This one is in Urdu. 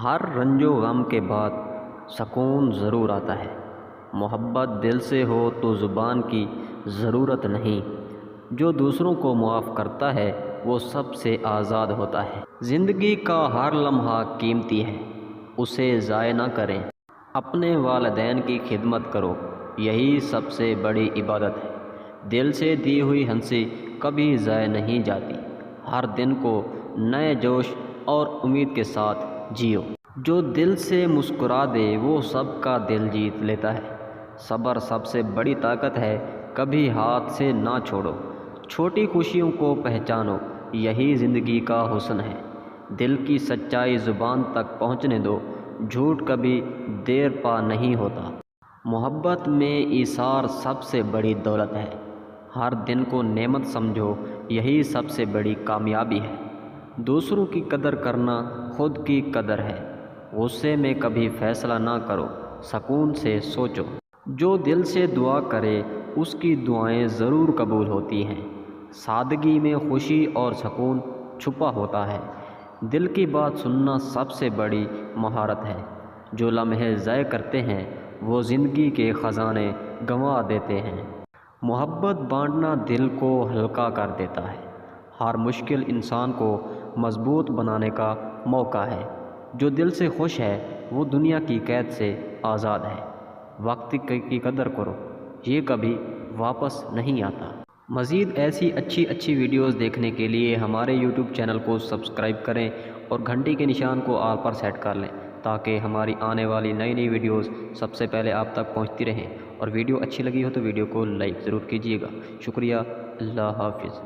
ہر رنج و غم کے بعد سکون ضرور آتا ہے۔ محبت دل سے ہو تو زبان کی ضرورت نہیں۔ جو دوسروں کو معاف کرتا ہے وہ سب سے آزاد ہوتا ہے۔ زندگی کا ہر لمحہ قیمتی ہے، اسے ضائع نہ کریں۔ اپنے والدین کی خدمت کرو، یہی سب سے بڑی عبادت ہے۔ دل سے دی ہوئی ہنسی کبھی ضائع نہیں جاتی۔ ہر دن کو نئے جوش اور امید کے ساتھ جیو۔ جو دل سے مسکرا دے وہ سب کا دل جیت لیتا ہے۔ صبر سب سے بڑی طاقت ہے، کبھی ہاتھ سے نہ چھوڑو۔ چھوٹی خوشیوں کو پہچانو، یہی زندگی کا حسن ہے۔ دل کی سچائی زبان تک پہنچنے دو، جھوٹ کبھی دیر پا نہیں ہوتا۔ محبت میں ایثار سب سے بڑی دولت ہے۔ ہر دن کو نعمت سمجھو، یہی سب سے بڑی کامیابی ہے۔ دوسروں کی قدر کرنا خود کی قدر ہے۔ غصے میں کبھی فیصلہ نہ کرو، سکون سے سوچو۔ جو دل سے دعا کرے اس کی دعائیں ضرور قبول ہوتی ہیں۔ سادگی میں خوشی اور سکون چھپا ہوتا ہے۔ دل کی بات سننا سب سے بڑی مہارت ہے۔ جو لمحے ضائع کرتے ہیں وہ زندگی کے خزانے گنوا دیتے ہیں۔ محبت بانٹنا دل کو ہلکا کر دیتا ہے۔ ہر مشکل انسان کو مضبوط بنانے کا موقع ہے۔ جو دل سے خوش ہے وہ دنیا کی قید سے آزاد ہے۔ وقت کی قدر کرو، یہ کبھی واپس نہیں آتا۔ مزید ایسی اچھی ویڈیوز دیکھنے کے لیے ہمارے یوٹیوب چینل کو سبسکرائب کریں اور گھنٹی کے نشان کو آل پر سیٹ کر لیں تاکہ ہماری آنے والی نئی ویڈیوز سب سے پہلے آپ تک پہنچتی رہیں۔ اور ویڈیو اچھی لگی ہو تو ویڈیو کو لائک ضرور کیجیے گا۔ شکریہ، اللہ حافظ۔